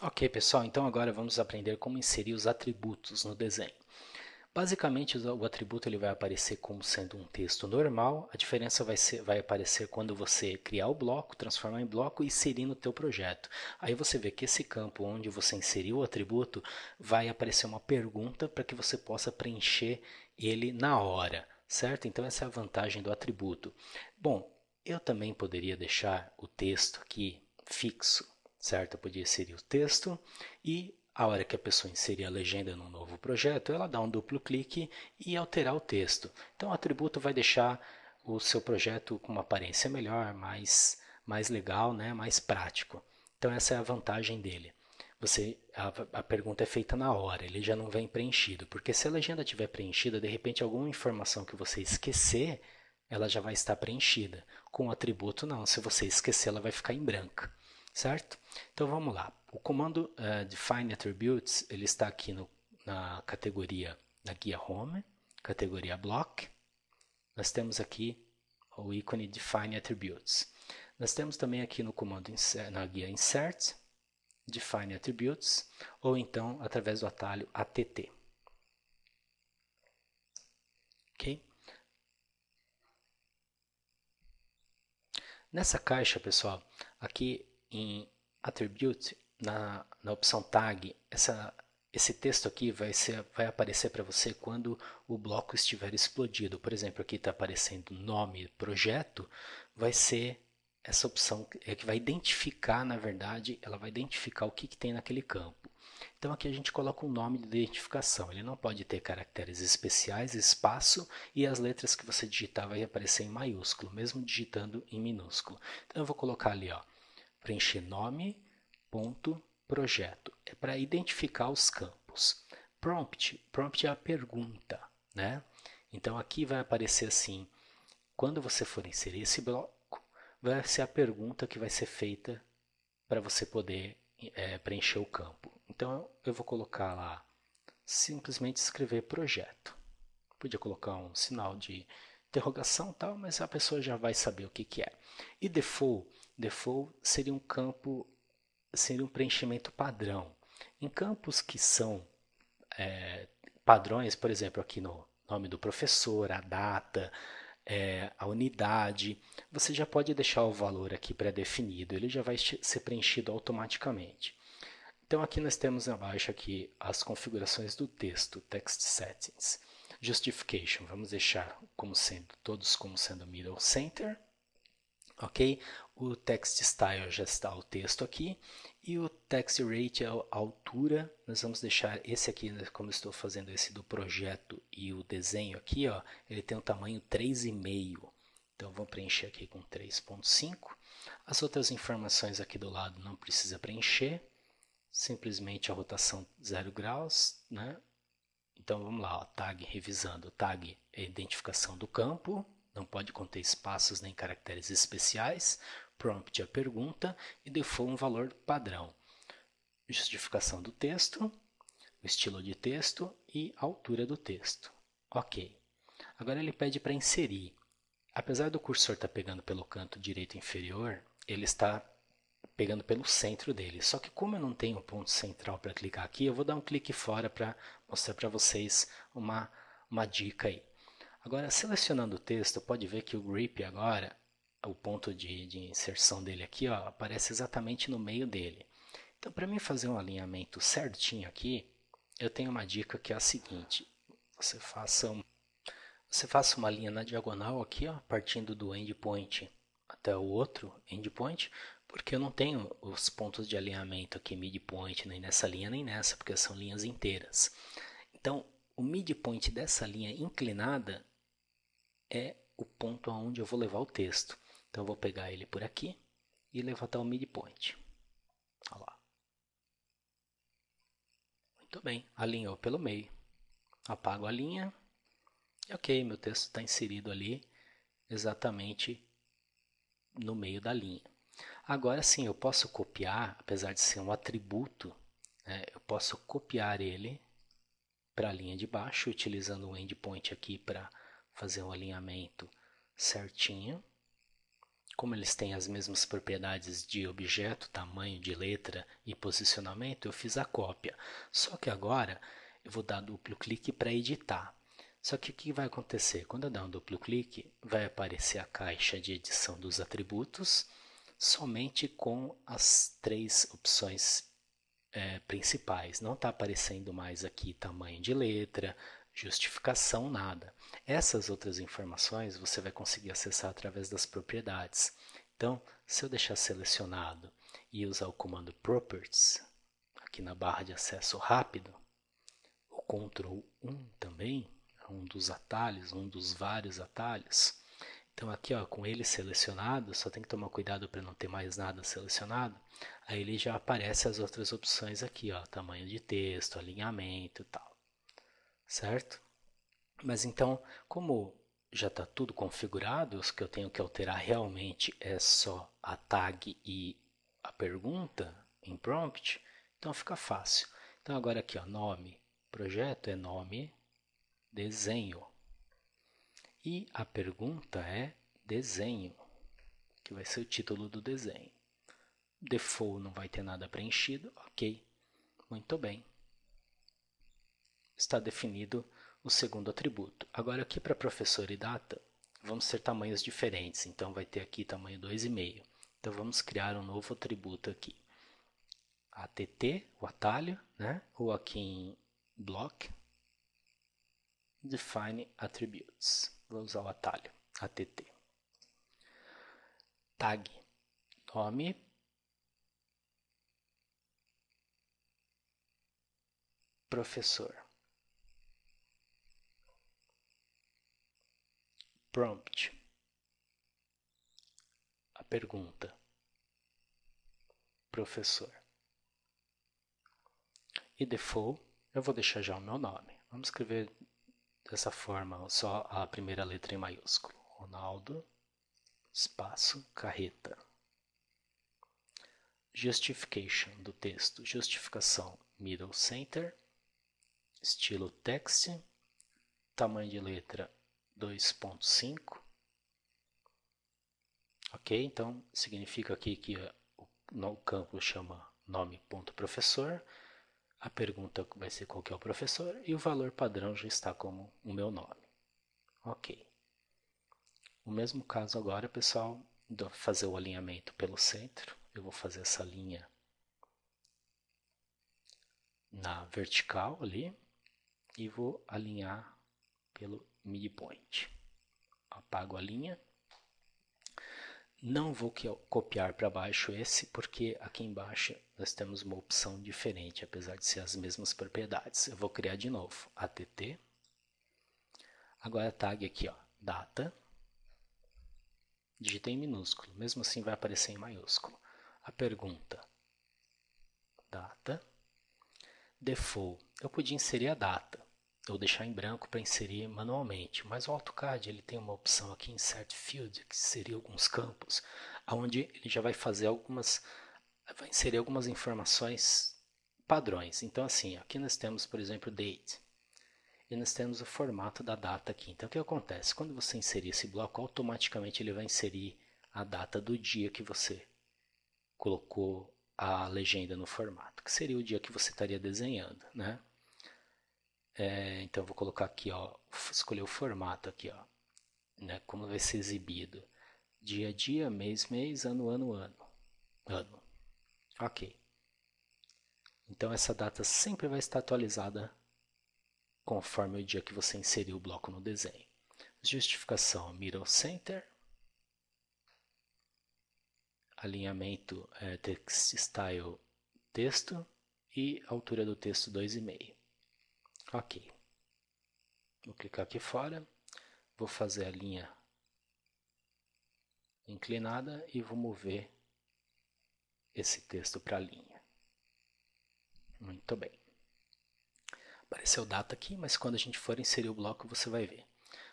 Ok, pessoal, então agora vamos aprender como inserir os atributos no desenho. Basicamente, o atributo ele vai aparecer como sendo um texto normal, a diferença vai aparecer quando você criar o bloco, transformar em bloco e inserir no teu projeto. Aí você vê que esse campo onde você inseriu o atributo vai aparecer uma pergunta para que você possa preencher ele na hora, certo? Então essa é a vantagem do atributo. Bom, eu também poderia deixar o texto aqui fixo, certo? Eu podia inserir o texto e a hora que a pessoa inserir a legenda num novo projeto, ela dá um duplo clique e alterar o texto. Então o atributo vai deixar o seu projeto com uma aparência melhor, mais legal, né? Mais prático. Então essa é a vantagem dele. A pergunta é feita na hora, ele já não vem preenchido, porque se a legenda estiver preenchida, de repente alguma informação que você esquecer, ela já vai estar preenchida. Com o atributo não, se você esquecer, ela vai ficar em branca, certo? Então vamos lá. O comando define attributes ele está aqui na categoria da guia home, categoria block. Nós temos aqui o ícone define attributes. Nós temos também aqui no comando na guia insert define attributes ou então através do atalho att. Ok? Nessa caixa, pessoal, aqui em Attribute, na opção Tag, esse texto aqui vai aparecer para você quando o bloco estiver explodido. Por exemplo, aqui está aparecendo nome projeto, vai ser essa opção que vai identificar, na verdade, ela vai identificar o que tem naquele campo. Então aqui a gente coloca um nome de identificação. Ele não pode ter caracteres especiais, espaço e as letras que você digitar vai aparecer em maiúsculo, mesmo digitando em minúsculo. Então eu vou colocar ali, ó, preencher nome, ponto, projeto. É para identificar os campos. Prompt é a pergunta, né? Então aqui vai aparecer assim, quando você for inserir esse bloco, vai ser a pergunta que vai ser feita para você poder preencher o campo. Então eu vou colocar lá, simplesmente escrever projeto. Podia colocar um sinal de interrogação tal, mas a pessoa já vai saber o que é. E default seria um campo, seria um preenchimento padrão. Em campos que são padrões, por exemplo, aqui no nome do professor, a data, a unidade, você já pode deixar o valor aqui pré-definido, ele já vai ser preenchido automaticamente. Então aqui nós temos abaixo aqui as configurações do texto, Text Settings. Justification, vamos deixar como sendo, todos como sendo middle center. Ok? O Text Style já está o texto aqui. E o Text Rate é a altura. Nós vamos deixar esse aqui, como estou fazendo esse do projeto e o desenho aqui, ó, ele tem um tamanho 3,5. Então vou preencher aqui com 3,5. As outras informações aqui do lado não precisa preencher. Simplesmente a rotação 0 graus, né? Então vamos lá, ó, tag revisando. Tag é a identificação do campo, não pode conter espaços nem caracteres especiais. Prompt é a pergunta e default um valor padrão. Justificação do texto, o estilo de texto e a altura do texto. Ok. Agora ele pede para inserir. Apesar do cursor estar pegando pelo canto direito inferior, ele está pegando pelo centro dele. Só que como eu não tenho um ponto central para clicar aqui, eu vou dar um clique fora para mostrar para vocês uma dica aí. Agora, selecionando o texto, pode ver que o grip agora, o ponto de inserção dele aqui, ó, aparece exatamente no meio dele. Então, para mim fazer um alinhamento certinho aqui, eu tenho uma dica que é a seguinte. Você faça uma linha na diagonal aqui, ó, partindo do endpoint até o outro endpoint, porque eu não tenho os pontos de alinhamento aqui, midpoint, nem nessa linha nem nessa, porque são linhas inteiras. Então, o midpoint dessa linha inclinada é o ponto aonde eu vou levar o texto. Então, eu vou pegar ele por aqui e levantar o midpoint. Olha lá. Muito bem, alinhou pelo meio. Apago a linha. E ok, meu texto está inserido ali exatamente no meio da linha. Agora sim, eu posso copiar, apesar de ser um atributo, né, eu posso copiar ele para a linha de baixo, utilizando o endpoint aqui para fazer um alinhamento certinho. como eles têm as mesmas propriedades de objeto, tamanho de letra e posicionamento, eu fiz a cópia. Só que agora eu vou dar duplo clique para editar. Só que o que vai acontecer? Quando eu der um duplo clique, vai aparecer a caixa de edição dos atributos, somente com as 3 opções principais. Não está aparecendo mais aqui tamanho de letra, justificação, nada. Essas outras informações você vai conseguir acessar através das propriedades. Então, se eu deixar selecionado e usar o comando Properties, aqui na barra de acesso rápido, o Ctrl 1 também, um dos atalhos, um dos vários atalhos. Então aqui, ó, com ele selecionado, só tem que tomar cuidado para não ter mais nada selecionado. Aí ele já aparece as outras opções aqui, ó, tamanho de texto, alinhamento e tal. Certo? Mas então, como já está tudo configurado, o que eu tenho que alterar realmente é só a tag e a pergunta em prompt, então fica fácil. Então agora aqui, ó, nome, projeto é nome, desenho. E a pergunta é desenho, que vai ser o título do desenho. Default não vai ter nada preenchido, ok. Muito bem. Está definido o segundo atributo. Agora aqui para professor e data, vamos ter tamanhos diferentes. Então vai ter aqui tamanho 2,5. Então vamos criar um novo atributo aqui. ATT, o atalho, né? Ou aqui em block, define attributes. Vou usar o atalho, ATT. Tag, nome, professor. Prompt, a pergunta, professor. E default, eu vou deixar já o meu nome. Vamos escrever dessa forma, só a primeira letra em maiúsculo. Ronaldo, espaço, Carreta. Justification do texto, justificação, middle center, estilo text, tamanho de letra 2.5. Ok, então significa aqui que o campo chama nome.professor, a pergunta vai ser qual que é o professor e o valor padrão já está como o meu nome. Ok. O mesmo caso agora, pessoal, de fazer o alinhamento pelo centro. Eu vou fazer essa linha na vertical ali e vou alinhar pelo midpoint. Apago a linha. Não vou copiar para baixo esse, porque aqui embaixo nós temos uma opção diferente, apesar de ser as mesmas propriedades. Eu vou criar de novo, ATT. Agora a tag aqui, ó, data. Digitei em minúsculo, mesmo assim vai aparecer em maiúsculo. A pergunta, data. Default, eu podia inserir a data, ou deixar em branco para inserir manualmente, mas o AutoCAD ele tem uma opção aqui, Insert Field, que seria alguns campos, onde ele já vai fazer vai inserir algumas informações padrões. Então assim, aqui nós temos, por exemplo, date, e nós temos o formato da data aqui. Então o que acontece? Quando você inserir esse bloco, automaticamente ele vai inserir a data do dia que você colocou a legenda no formato, que seria o dia que você estaria desenhando, né? Então eu vou colocar aqui, ó, escolher o formato aqui, ó, né? Como vai ser exibido, dia a dia, mês mês, ano ano ano. Ok. Então essa data sempre vai estar atualizada conforme o dia que você inseriu o bloco no desenho. Justificação, middle center. Alinhamento, text style, texto. E altura do texto 2,5. Ok. Vou clicar aqui fora. Vou fazer a linha inclinada e vou mover esse texto para a linha. Muito bem. Apareceu data aqui, mas quando a gente for inserir o bloco você vai ver.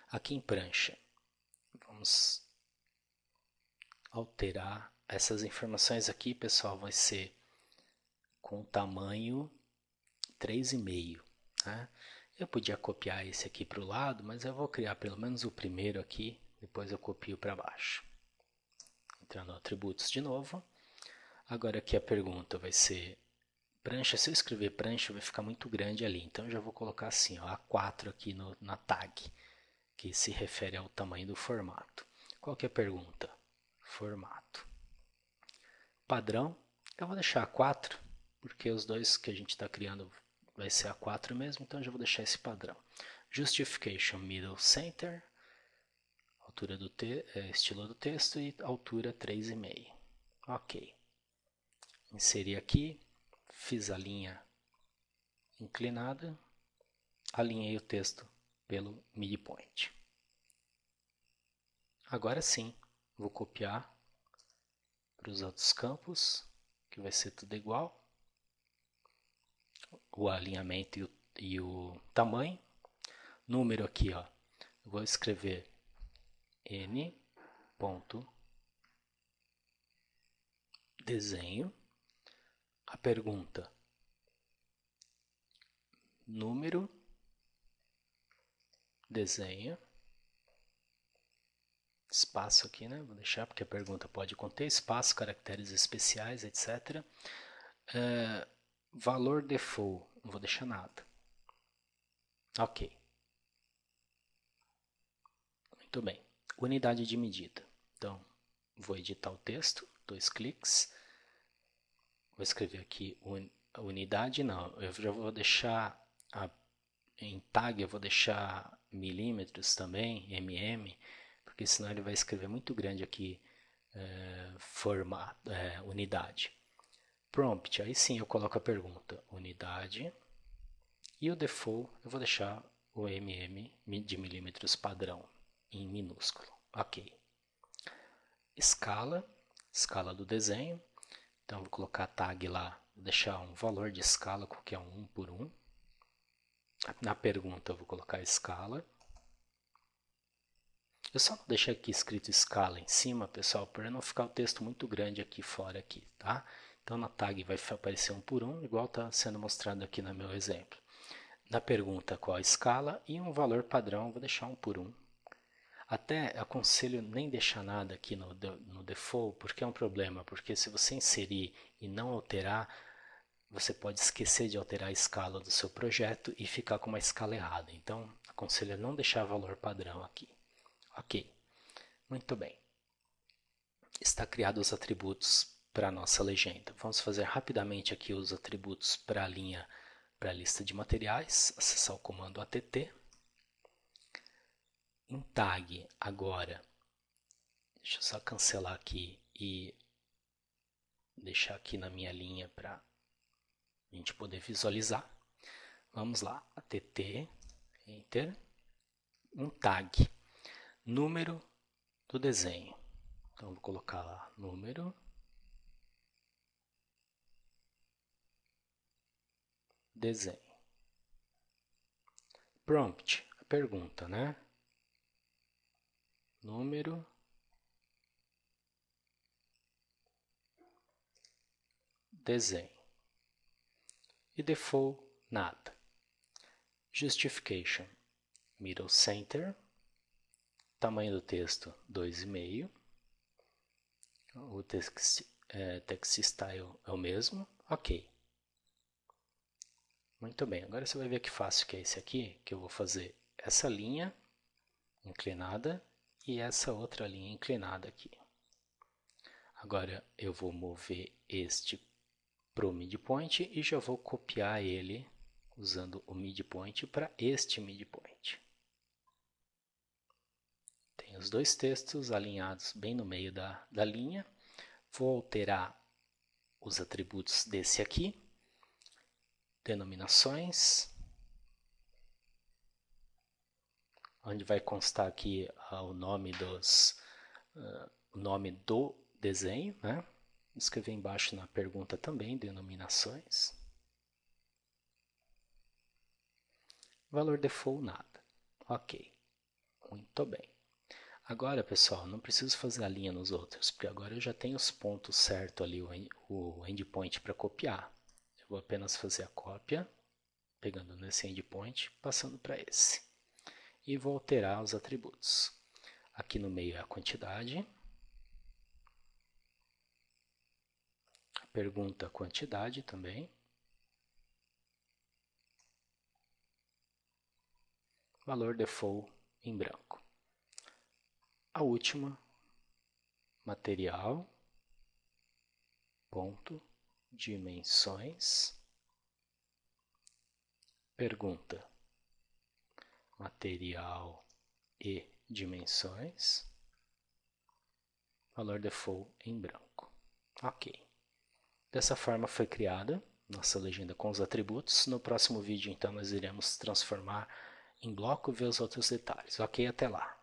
Aqui em prancha, vamos alterar essas informações aqui, pessoal, vai ser com tamanho 3,5. Né? Eu podia copiar esse aqui para o lado, mas eu vou criar pelo menos o primeiro aqui, depois eu copio para baixo. entrar no atributos de novo. Agora aqui a pergunta vai ser prancha. Se eu escrever prancha vai ficar muito grande ali, então eu já vou colocar assim, ó, A4 aqui na tag, que se refere ao tamanho do formato. Qual que é a pergunta? Formato. Padrão, eu vou deixar A4, porque os dois que a gente está criando vai ser A4 mesmo, então eu já vou deixar esse padrão. Justification, middle center, altura do estilo do texto e altura 3,5. Ok. Inseri aqui, fiz a linha inclinada, alinhei o texto pelo midpoint. Agora sim, vou copiar para os outros campos, que vai ser tudo igual. O alinhamento e o tamanho. Número aqui, ó, eu vou escrever n.desenho. A pergunta, número, desenho, espaço aqui, né? Vou deixar porque a pergunta pode conter espaço, caracteres especiais, etc. Valor default, não vou deixar nada. Ok. Muito bem. Unidade de medida. Então, vou editar o texto, 2 cliques. Vou escrever aqui unidade, não, eu já vou deixar, em tag eu vou deixar milímetros também, mm, porque senão ele vai escrever muito grande aqui, unidade. Prompt, aí sim eu coloco a pergunta, unidade, e o default eu vou deixar o mm de milímetros padrão em minúsculo. Ok. Escala do desenho. Então, vou colocar a tag lá, vou deixar um valor de escala, qualquer 1 por 1. Na pergunta, eu vou colocar a escala. Eu só não deixei aqui escrito escala em cima, pessoal, para não ficar o texto muito grande aqui fora, aqui, tá? Então, na tag vai aparecer 1 por 1, igual está sendo mostrado aqui no meu exemplo. Na pergunta, qual a escala e um valor padrão, vou deixar 1 por 1. Até aconselho nem deixar nada aqui no default, porque é um problema, porque se você inserir e não alterar, você pode esquecer de alterar a escala do seu projeto e ficar com uma escala errada. Então, aconselho não deixar valor padrão aqui. Ok, muito bem. Está criado os atributos para a nossa legenda. Vamos fazer rapidamente aqui os atributos para a linha, para a lista de materiais. Acessar o comando att. Em tag, agora, deixa eu só cancelar aqui e deixar aqui na minha linha para a gente poder visualizar. Vamos lá, att, enter, um tag, número do desenho. Então, vou colocar lá, número, desenho. Prompt, a pergunta, né? Número, desenho. E default, nada. Justification, middle center, tamanho do texto 2,5. O text style é o mesmo, ok. Muito bem, agora você vai ver que fácil que é esse aqui, que eu vou fazer essa linha inclinada e essa outra linha inclinada aqui. Agora eu vou mover este para o midpoint e já vou copiar ele usando o midpoint para este midpoint. Tem os dois textos alinhados bem no meio da linha. Vou alterar os atributos desse aqui. Denominações, onde vai constar aqui o nome do desenho, né? Vou escrever embaixo na pergunta também, denominações. Valor default, nada. Ok, muito bem. Agora, pessoal, não preciso fazer a linha nos outros, porque agora eu já tenho os pontos certos ali, o endpoint para copiar. Eu vou apenas fazer a cópia, pegando nesse endpoint, passando para esse. E vou alterar os atributos. Aqui no meio é a quantidade. Pergunta quantidade também. Valor default em branco. A última, material, ponto, dimensões, pergunta, material e dimensões, valor default em branco. Ok. Dessa forma foi criada nossa legenda com os atributos. No próximo vídeo, então, nós iremos transformar em bloco e ver os outros detalhes. Ok, até lá.